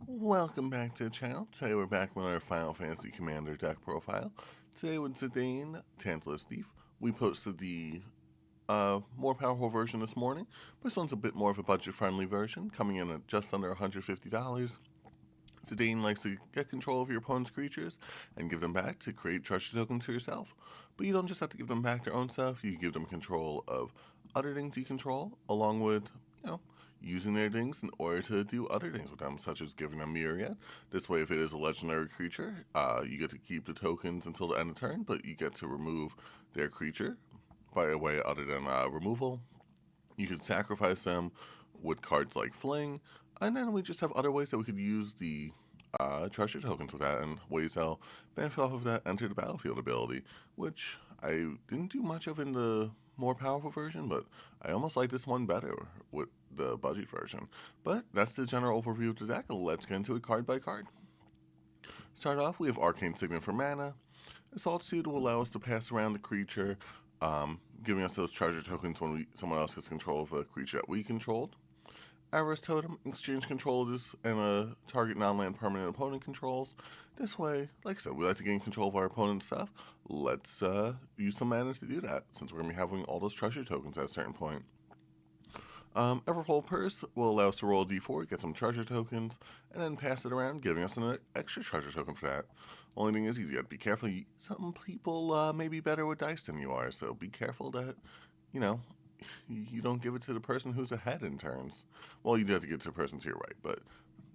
Welcome back to the channel. Today we're back with our Final Fantasy Commander deck profile. Today with Zidane, Tantalus Thief. We posted the more powerful version this morning. This one's a bit more of a budget-friendly version, coming in at just under $150. Zidane likes to get control of your opponent's creatures and give them back to create treasure tokens for yourself. But you don't just have to give them back their own stuff, you give them control of other things you control, along with, using their things in order to do other things with them, such as giving them Myriad. This way, if it is a legendary creature, you get to keep the tokens until the end of turn, but you get to remove their creature by a way other than removal. You can sacrifice them with cards like Fling, and then we just have other ways that we could use the treasure tokens with that, and ways that'll benefit off of that enter the battlefield ability, which I didn't do much of in the more powerful version, but I almost like this one better with the budget version. But that's the general overview of the deck. Let's get into it card by card. Start off, we have Arcane Signet for mana. Assault Suit will allow us to pass around the creature, giving us those treasure tokens when someone else has control of a creature that we controlled. Avarice Totem, exchange control of this and a target non-land permanent opponent controls. This way, like I said, we like to gain control of our opponent's stuff. Let's use some mana to do that, since we're going to be having all those treasure tokens at a certain point. Everhold Purse will allow us to roll a d4, get some treasure tokens, and then pass it around, giving us an extra treasure token for that. Only thing is, you got to be careful. Some people may be better with dice than you are, so be careful that, you don't give it to the person who's ahead in turns. Well, you do have to give it to the person to your right, but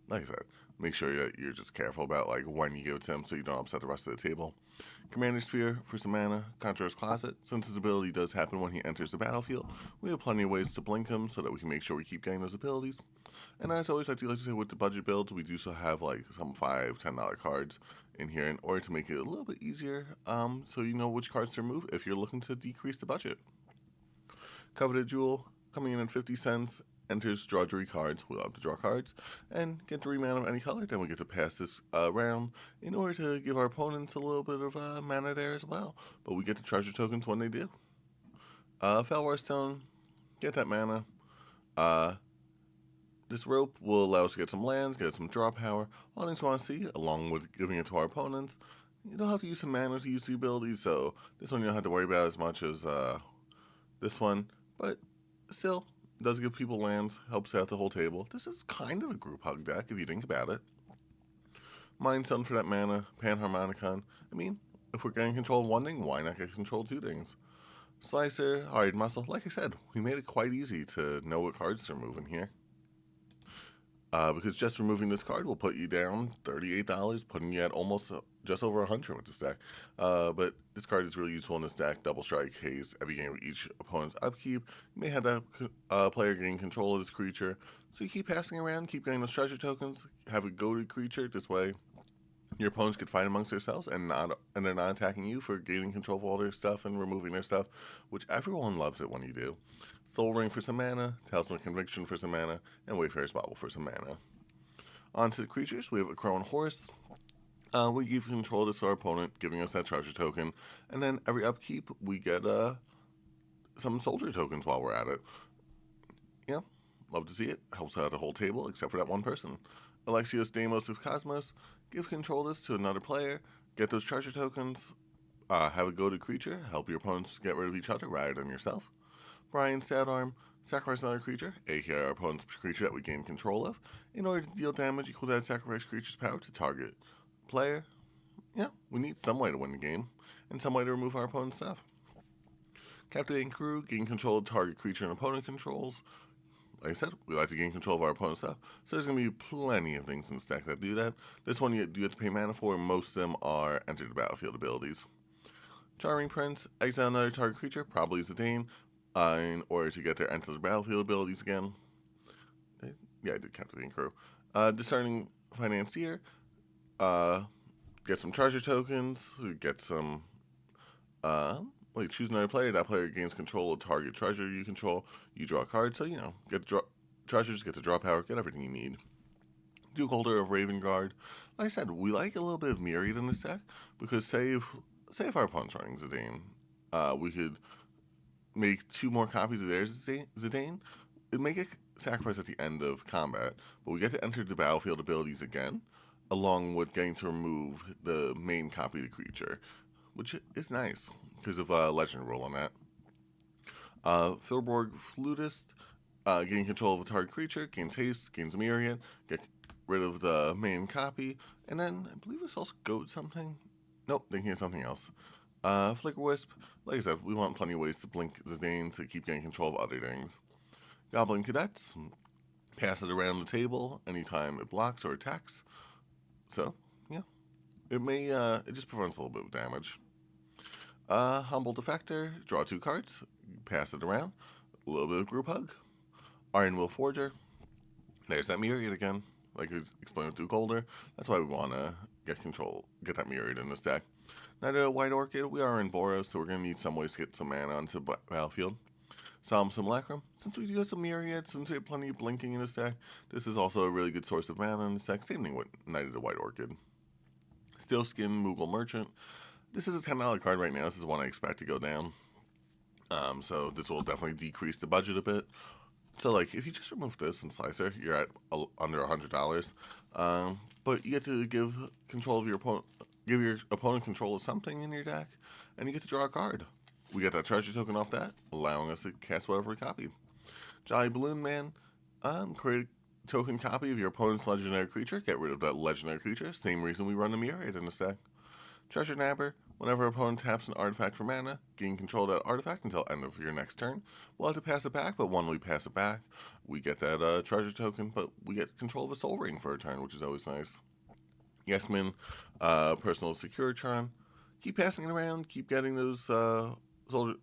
like I said, make sure that you're just careful about when you give it to them so you don't upset the rest of the table. Commander Sphere for some mana. Conjurer's Closet. Since his ability does happen when he enters the battlefield, we have plenty of ways to blink him so that we can make sure we keep getting those abilities. And as always, I do like to say with the budget builds, we do still have some $5, $10 cards in here in order to make it a little bit easier, so you know which cards to remove if you're looking to decrease the budget. Coveted Jewel, coming in at 50 cents, enters draw 3 cards. We'll have to draw cards and get 3 mana of any color. Then we get to pass this round in order to give our opponents a little bit of mana there as well. But we get the treasure tokens when they do. Felwar Stone, get that mana. This rope will allow us to get some lands, get some draw power, all things we want to see, along with giving it to our opponents. You don't have to use some mana to use the ability, so this one you don't have to worry about as much as this one, but still does give people lands, helps out the whole table. This is kind of a group hug deck if you think about it. Mind Stone for that mana, Panharmonicon. I mean, if we're getting control of one thing, why not get control of 2 things? Slicer, Hard Muscle. Like I said, we made it quite easy to know what cards to remove in here. Because just removing this card will put you down $38, putting you at almost just over 100 with this deck. But this card is really useful in this deck. Double Strike, Haste, at the beginning of each opponent's upkeep. You may have that player gain control of this creature. So you keep passing around, keep getting those treasure tokens, have a goaded creature. This way, your opponents could fight amongst themselves and they're not attacking you for gaining control of all their stuff and removing their stuff, which everyone loves it when you do. Soul Ring for some mana, Talisman of Conviction for some mana, and Wayfarer's Bauble for some mana. On to the creatures, we have a Crow and Horse. We give control of this to our opponent, giving us that treasure token, and then every upkeep we get some soldier tokens while we're at it. Yeah, love to see it. Helps out the whole table except for that one person. Alexios Deimos of Cosmos, give control of this to another player, get those treasure tokens, have a goaded creature, help your opponents get rid of each other rather than yourself. Brian Stadarm, sacrifice another creature, aka our opponent's creature that we gain control of, in order to deal damage equal to that sacrifice creature's power to target player. Yeah, we need some way to win the game, and some way to remove our opponent's stuff. Captivating Crew, gain control of target creature and opponent controls. Like I said, we like to gain control of our opponent's stuff, so there's going to be plenty of things in the stack that do that. This one you do have to pay mana for, and most of them are enter the battlefield abilities. Charming Prince, exile another target creature, probably Zidane, in order to get their enter the battlefield abilities again. Yeah, I did Captivating Crew. Discerning Financier, get some treasure tokens, get some, choose another player, that player gains control of target treasure you control, you draw a card, so, get treasures, get to draw power, get everything you need. Duke Holder of Raven Guard. Like I said, we like a little bit of Myriad in this deck, because say if our opponent's running Zidane, we could make 2 more copies of their Zidane. It'd make it sacrifice at the end of combat, but we get to enter the battlefield abilities again, along with getting to remove the main copy of the creature, which is nice because of legend rule on that. Filborg Flutist, getting control of a target creature, gains haste, gains Myriad, get rid of the main copy, and then I believe it's also Goat something. Nope, thinking of something else. Flicker Wisp, like I said, we want plenty of ways to blink Zidane to keep getting control of other things. Goblin Cadets, pass it around the table anytime it blocks or attacks. So, yeah, it just prevents a little bit of damage. Humble Defector, draw 2 cards, pass it around, a little bit of Group Hug. Iron Will Forger, there's that Myriad again, like I explained with Duke Holder. That's why we want to get that Myriad in this deck. Now to White Orchid, we are in Boros, so we're going to need some ways to get some mana onto the battlefield. Solemn Simulacrum, since we do have some Myriad, since we have plenty of blinking in this deck, this is also a really good source of mana in this deck, same thing with Knight of the White Orchid. Steelskin Moogle Merchant, this is a $10 card right now, this is one I expect to go down. So this will definitely decrease the budget a bit. So like, if you just remove this and Slicer, you're at under $100. But you get to give control of your opponent, give your opponent control of something in your deck, and you get to draw a card. We get that treasure token off that, allowing us to cast whatever we copied. Jolly Balloon Man, create a token copy of your opponent's legendary creature, get rid of that legendary creature, same reason we run the Myriad in this deck. Treasure Nabber, whenever an opponent taps an artifact for mana, gain control of that artifact until end of your next turn. We'll have to pass it back, but when we pass it back, we get that treasure token, but we get control of a Soul Ring for a turn, which is always nice. Yesman, Personal Securitron, keep passing it around, keep getting those soldier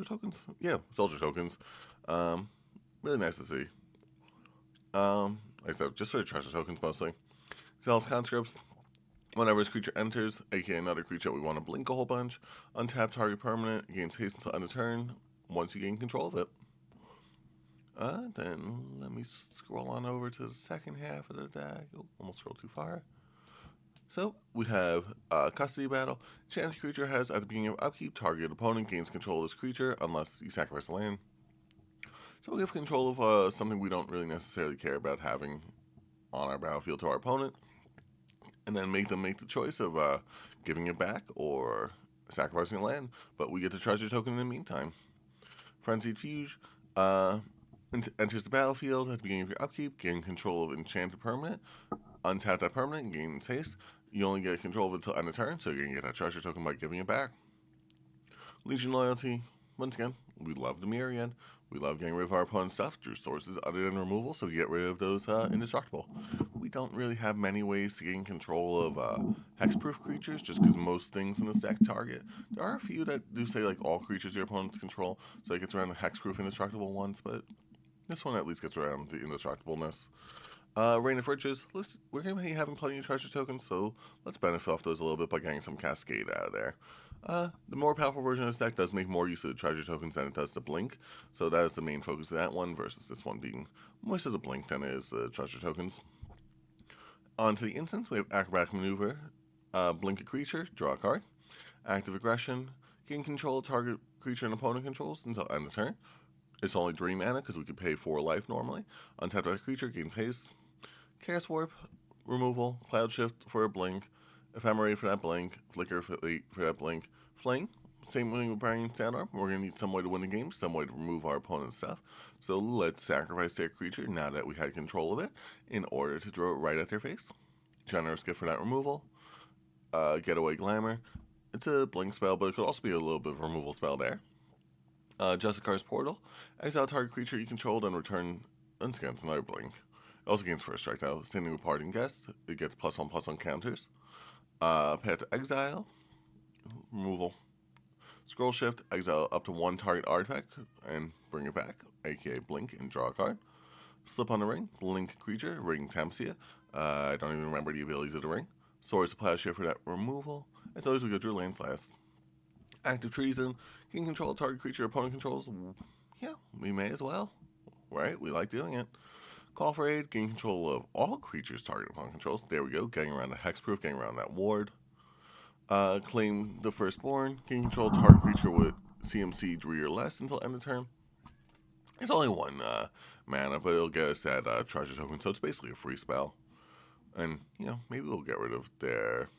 tokens? Yeah, soldier tokens. Really nice to see. Like I said, just for the treasure tokens mostly. Zealous Conscripts, whenever this creature enters, aka another creature we want to blink a whole bunch, untap target permanent, gains haste until end of turn, once you gain control of it. Then let me scroll on over to the second half of the deck. Oh, almost scrolled too far. So we have Custody Battle. Enchanted creature has, at the beginning of upkeep, target opponent gains control of this creature unless you sacrifice a land. So we'll give control of something we don't really necessarily care about having on our battlefield to our opponent, and then make them make the choice of giving it back or sacrificing a land, but we get the treasure token in the meantime. Frenzied Fuge enters the battlefield at the beginning of your upkeep, gain control of enchanted permanent, untap that permanent, and gain its haste. You only get control of it until end of turn, so you're going to get that treasure token by giving it back. Legion Loyalty, once again, we love the Myriad. We love getting rid of our opponent's stuff through sources other than removal, so we get rid of those indestructible. We don't really have many ways to gain control of hexproof creatures, just because most things in this deck target. There are a few that do say like all creatures your opponents control, so it gets around the hexproof indestructible ones, but this one at least gets around the indestructibleness. Rain of Riches, we're going to be having plenty of treasure tokens, so let's benefit off those a little bit by getting some Cascade out of there. The more powerful version of this deck does make more use of the treasure tokens than it does the blink, so that is the main focus of that one, versus this one being most of the blink than it is the treasure tokens. On to the instance, we have Acrobatic Maneuver, blink a creature, draw a card. Active Aggression, gain control of target creature and opponent controls until end of turn. It's only 3 mana because we could pay 4 life normally. Untap that creature, gains haste. Chaos Warp, removal, Cloud Shift for a blink, Ephemerate for that blink, Flicker for that blink, Fling, same thing with Brian Sandorm. We're going to need some way to win the game, some way to remove our opponent's stuff. So let's sacrifice their creature now that we had control of it in order to draw it right at their face. Generous Gift for that removal. Getaway Glamour. It's a blink spell, but it could also be a little bit of a removal spell there. Justicar's Portal. Exile target creature you control, then return. Once again, it's another blink. It also gains first strike though. Standing with Parting Guest. It gets +1/+1 counters. Path to Exile. Removal. Scroll Shift. Exile up to 1 target artifact and bring it back, aka blink and draw a card. Slip on the Ring. Blink creature. Ring Tempsia. I don't even remember the abilities of the ring. Swords of Plowshare for that removal. As always, we go through lands last. Active Treason. Gain control of target creature opponent controls. Yeah, we may as well. Right? We like doing it. Call for Aid. Gain control of all creatures target opponent controls. There we go. Getting around the hexproof. Getting around that ward. Claim the Firstborn. Gain control of target creature with CMC 3 or less until end of turn. It's only one mana, but it'll get us that treasure token, so it's basically a free spell. And, maybe we'll get rid of their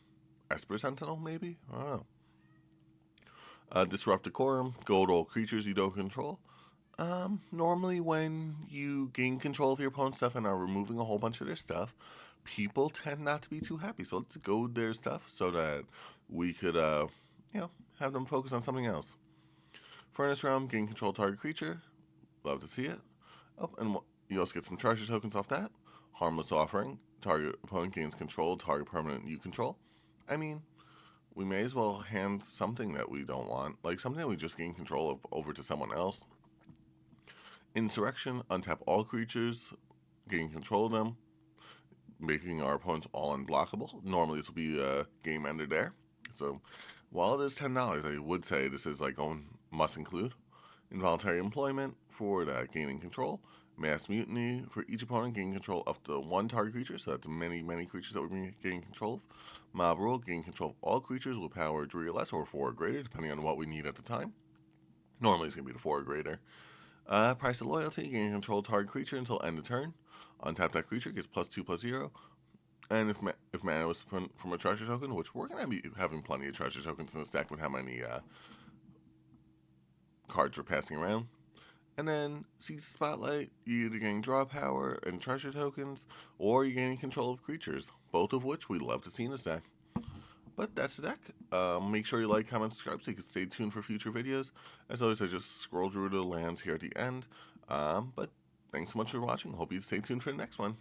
Esper Sentinel, maybe? I don't know. Disrupt Decorum, gold all creatures you don't control. Normally when you gain control of your opponent's stuff and are removing a whole bunch of their stuff, people tend not to be too happy. So let's goad their stuff so that we could, have them focus on something else. Furnace Realm, gain control of target creature. Love to see it. Oh, and you also get some treasure tokens off that. Harmless Offering, target opponent gains control, target permanent you control. I mean, we may as well hand something that we don't want, like something that we just gain control of, over to someone else. Insurrection, untap all creatures, gain control of them, making our opponents all unblockable. Normally this will be a game ender there. So while it is $10, I would say this is like must include. Involuntary Employment for that gaining control. Mass Mutiny for each opponent gaining control up to one target creature, so that's many creatures that we're gaining control of. Mob Rule, gain control of all creatures with power 3 or less, or 4 or greater, depending on what we need at the time. Normally it's going to be the 4 or greater. Price of Loyalty, gain control of target creature until end of turn. Untap that creature, gets +2/+0. And if mana was from a treasure token, which we're going to be having plenty of treasure tokens in the stack with how many cards we're passing around. And then Seize Spotlight, you're either getting draw power and treasure tokens, or you're gaining control of creatures, both of which we'd love to see in this deck. But that's the deck. Make sure you like, comment, subscribe so you can stay tuned for future videos. As always, I just scroll through the lands here at the end. But thanks so much for watching. Hope you stay tuned for the next one.